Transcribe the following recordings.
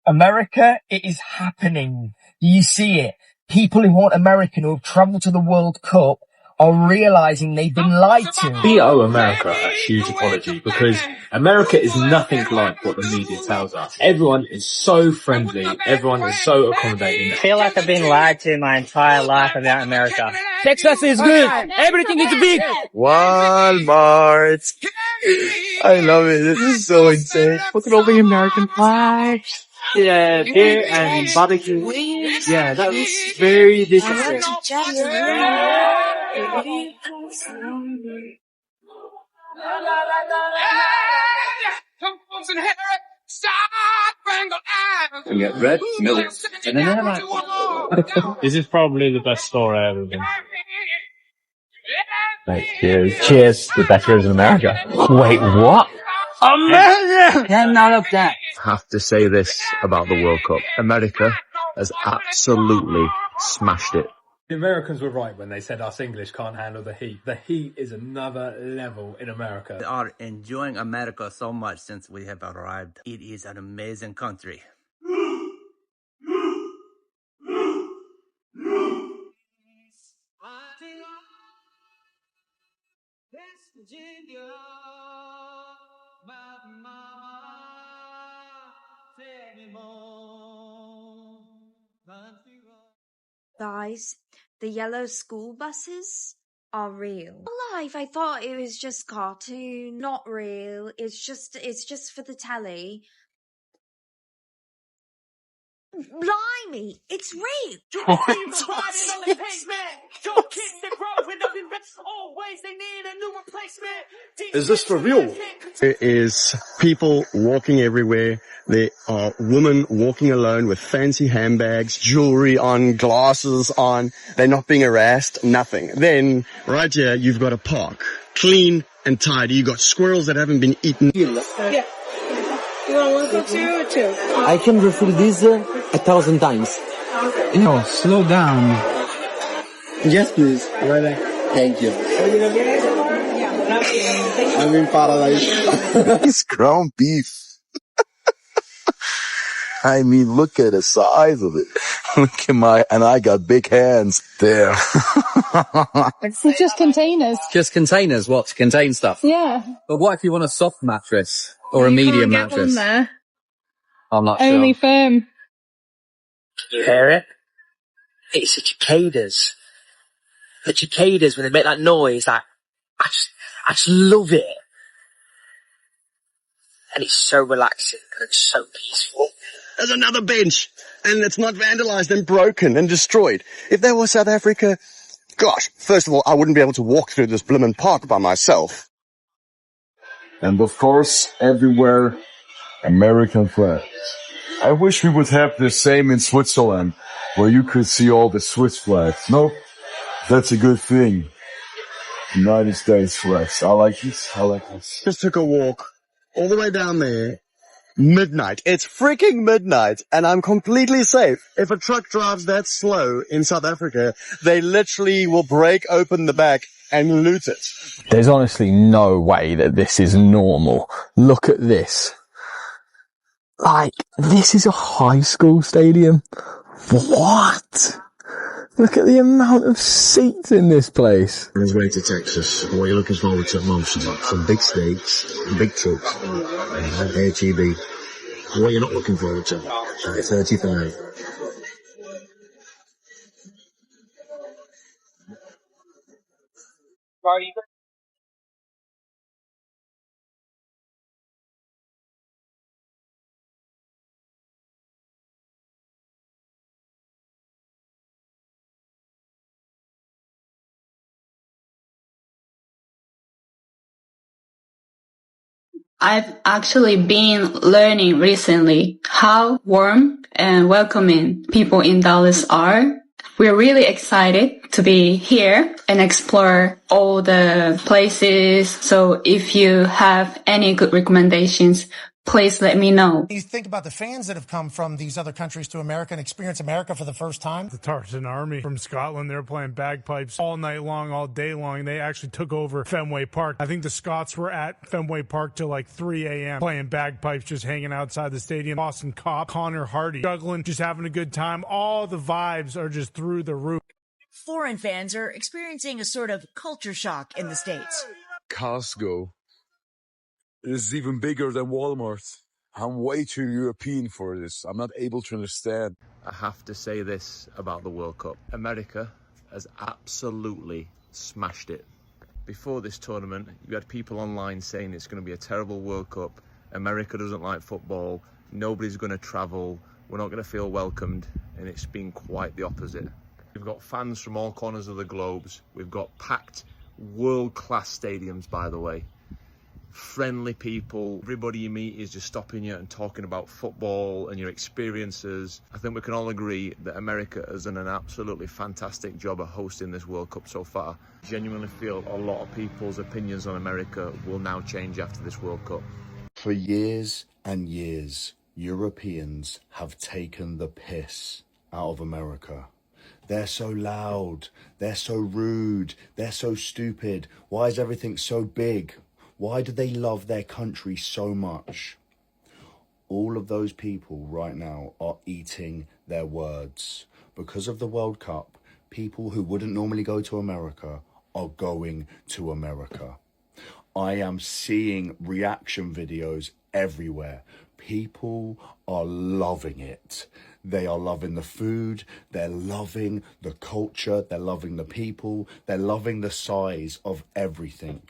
America, it is happening. You see it. People who aren't American who have travelled to the World Cup are realising they've been lied to. We owe America a huge apology because America is nothing like what the media tells us. Everyone is so friendly. Everyone is so accommodating. I feel like I've been lied to my entire life about America. Texas is good. Everything is big. Walmart. I love it. This is so insane. Look at all the American flags. Yeah, beer and barbecue. Yeah, that was very different. We get red milk. This is probably the best store I've ever been. Mate, cheers. Cheers. The best ribs in America. Wait, what? America! 10 out of 10. Have to say this about the World Cup. America has absolutely smashed it. The Americans were right when they said us English can't handle the heat. The heat is another level in America. We are enjoying America so much since we have arrived. It is an amazing country. Guys, the yellow school buses are real. Alive, I thought it was just cartoon, not real. It's just for the telly. Blimey, it's real. Is this for real? There is people walking everywhere. There are women walking alone with fancy handbags, jewelry on, glasses on. They're not being harassed, nothing. Then, right here, you've got a park. Clean and tidy. You've got squirrels that haven't been eaten. Yeah. You want one for 2 or 2? I can refill this 1,000 times. No, slow down. Yes, please. Right there. Thank you. I'm in paradise. It's ground beef. I mean, look at the size of it. Look at and I got big hands there. It's just containers. Just containers, what? To contain stuff? Yeah. But what if you want a soft mattress? Or a medium can't get mattress? one there. I'm not Only sure. firm. You hear it? It's the cicadas. The cicadas, when they make that noise, I just love it. And it's so relaxing and it's so peaceful. There's another bench. And it's not vandalized and broken and destroyed. If that was South Africa, gosh, first of all, I wouldn't be able to walk through this blimmin' park by myself. And of course, everywhere, American flags. I wish we would have the same in Switzerland, where you could see all the Swiss flags. No, that's a good thing. United States flags. I like this. I like this. Just took a walk all the way down there. Midnight. It's freaking midnight, and I'm completely safe. If a truck drives that slow in South Africa, they literally will break open the back and loot it. There's honestly no way that this is normal. Look at this. Like, this is a high school stadium. What? Look at the amount of seats in this place. On his way to Texas, what are you looking forward to most? Some big steaks, big trips, HEB. What are you not looking forward to? 35. I've actually been learning recently how warm and welcoming people in Dallas are. We're really excited to be here and explore all the places. So if you have any good recommendations, please let me know. You think about the fans that have come from these other countries to America and experience America for the first time. The Tartan Army from Scotland, they're playing bagpipes all night long, all day long. They actually took over Fenway Park. I think the Scots were at Fenway Park till like 3 a.m. playing bagpipes, just hanging outside the stadium. Boston Cop, Connor Hardy, juggling, just having a good time. All the vibes are just through the roof. Foreign fans are experiencing a sort of culture shock in the States. Costco is even bigger than Walmart. I'm way too European for this. I'm not able to understand. I have to say this about the World Cup. America has absolutely smashed it. Before this tournament, you had people online saying it's going to be a terrible World Cup. America doesn't like football. Nobody's going to travel. We're not going to feel welcomed. And it's been quite the opposite. We've got fans from all corners of the globes. We've got packed world-class stadiums, by the way. Friendly people. Everybody you meet is just stopping you and talking about football and your experiences. I think we can all agree that America has done an absolutely fantastic job of hosting this World Cup so far. I genuinely feel a lot of people's opinions on America will now change after this World Cup. For years and years, Europeans have taken the piss out of America. They're so loud, they're so rude, they're so stupid. Why is everything so big? Why do they love their country so much? All of those people right now are eating their words. Because of the World Cup, people who wouldn't normally go to America are going to America. I am seeing reaction videos everywhere. People are loving it. They are loving the food, they're loving the culture, they're loving the people, they're loving the size of everything.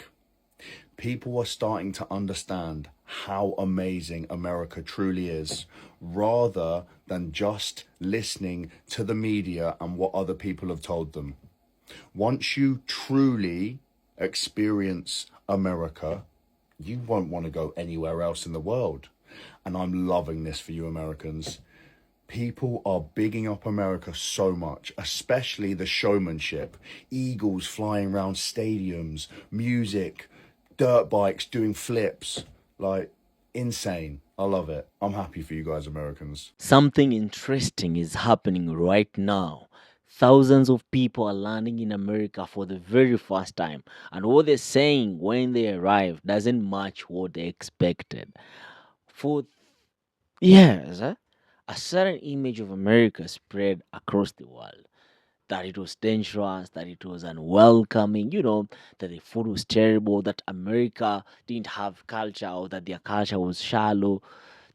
People are starting to understand how amazing America truly is, rather than just listening to the media and what other people have told them. Once you truly experience America, you won't want to go anywhere else in the world. And I'm loving this for you Americans. People are bigging up America so much, especially the showmanship. Eagles flying around stadiums, music, dirt bikes doing flips, like insane. I love it. I'm happy for you guys, Americans. Something interesting is happening right now. Thousands of people are landing in America for the very first time, and what they're saying when they arrive doesn't match what they expected. For years, a certain image of America spread across the world. That it was dangerous, that it was unwelcoming, that the food was terrible, that America didn't have culture or that their culture was shallow,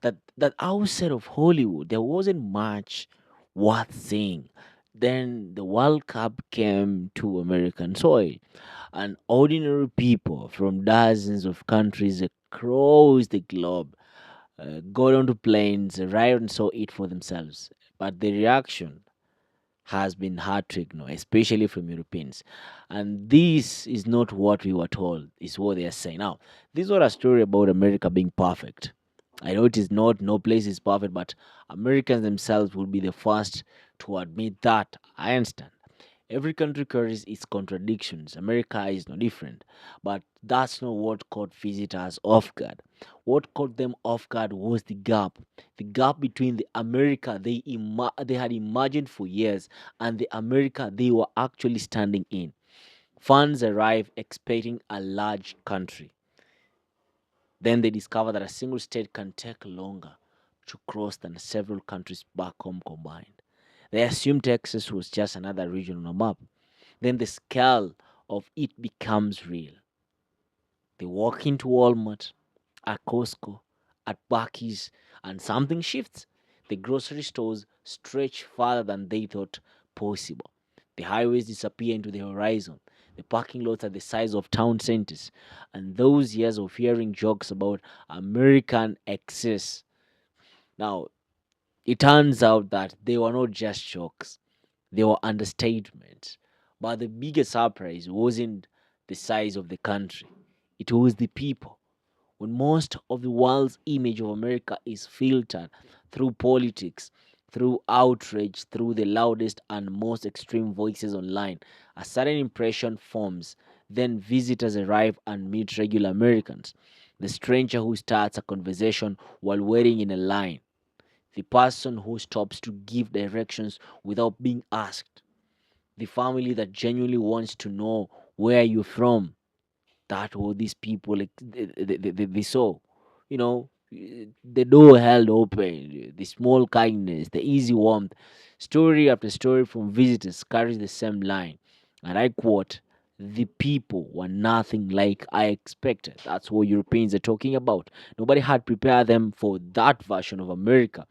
that outside of Hollywood there wasn't much worth seeing. Then the World Cup came to American soil, and ordinary people from dozens of countries across the globe got onto planes, arrived and saw it for themselves. But the reaction has been hard to ignore, especially from Europeans. And this is not what we were told, is what they are saying. Now, this is not a story about America being perfect. I know it is not, no place is perfect, but Americans themselves will be the first to admit that. I understand. Every country carries its contradictions. America is no different. But that's not what caught visitors off guard. What caught them off guard was the gap. The gap between the America they had imagined for years and the America they were actually standing in. Fans arrive expecting a large country. Then they discover that a single state can take longer to cross than several countries back home combined. They assume Texas was just another region on a map. Then the scale of it becomes real. They walk into Walmart, at Costco, at Bucky's, and something shifts. The grocery stores stretch farther than they thought possible. The highways disappear into the horizon. The parking lots are the size of town centers. And those years of hearing jokes about American excess. Now, it turns out that they were not just jokes, they were understatements. But the biggest surprise wasn't the size of the country, it was the people. When most of the world's image of America is filtered through politics, through outrage, through the loudest and most extreme voices online, a certain impression forms. Then visitors arrive and meet regular Americans. The stranger who starts a conversation while waiting in a line. The person who stops to give directions without being asked. The family that genuinely wants to know where you're from. That what these people they saw. You know, the door held open, the small kindness, the easy warmth. Story after story from visitors carries the same line. And I quote, the people were nothing like I expected. That's what Europeans are talking about. Nobody had prepared them for that version of America.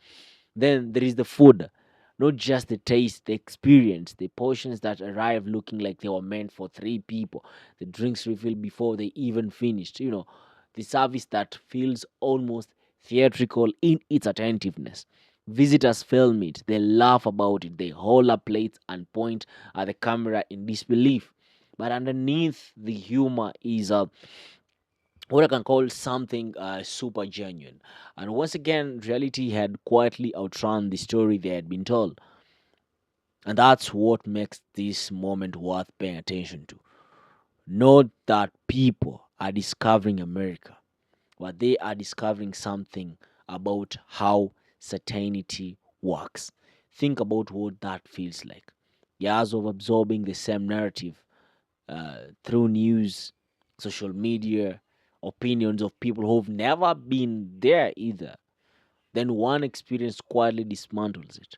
Then there is the food, not just the taste, the experience, the portions that arrive looking like they were meant for three people, the drinks refilled before they even finished, the service that feels almost theatrical in its attentiveness. Visitors film it, they laugh about it, they hold up plates and point at the camera in disbelief. But underneath the humor is what I can call something super genuine. And once again, reality had quietly outrun the story they had been told. And that's what makes this moment worth paying attention to. Not that people are discovering America, but they are discovering something about how certainty works. Think about what that feels like. Years of absorbing the same narrative through news, social media, opinions of people who've never been there either. Then one experience quietly dismantles it.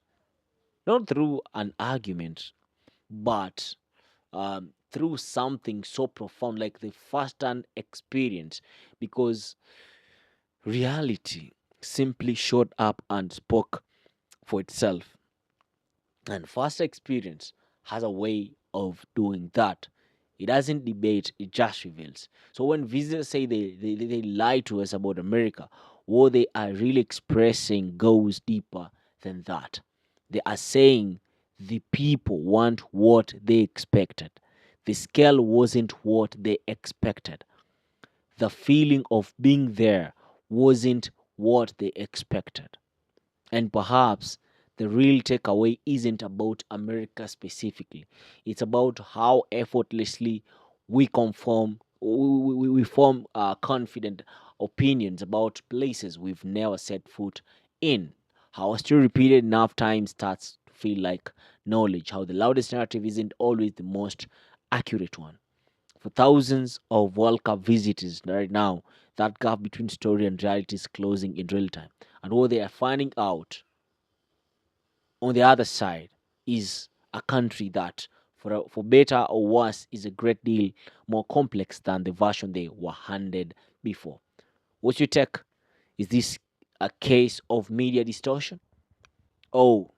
Not through an argument, but through something so profound like the first hand experience, because reality simply showed up and spoke for itself. And first experience has a way of doing that. It doesn't debate, it just reveals. So when visitors say they lie to us about America, what they are really expressing goes deeper than that. They are saying the people want what they expected. The scale wasn't what they expected. The feeling of being there wasn't what they expected. And perhaps the real takeaway isn't about America specifically. It's about how effortlessly we we form confident opinions about places we've never set foot in. How a story repeated enough times starts to feel like knowledge. How the loudest narrative isn't always the most accurate one. For thousands of World Cup visitors right now, that gap between story and reality is closing in real time. And what they are finding out on the other side is a country that, for better or worse, is a great deal more complex than the version they were handed before. What's your take? Is this a case of media distortion? Oh,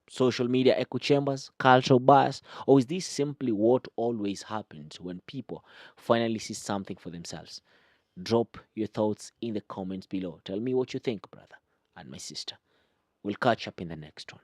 social media echo chambers, cultural bias? Or is this simply what always happens when people finally see something for themselves? Drop your thoughts in the comments below. Tell me what you think, brother and my sister. We'll catch up in the next one.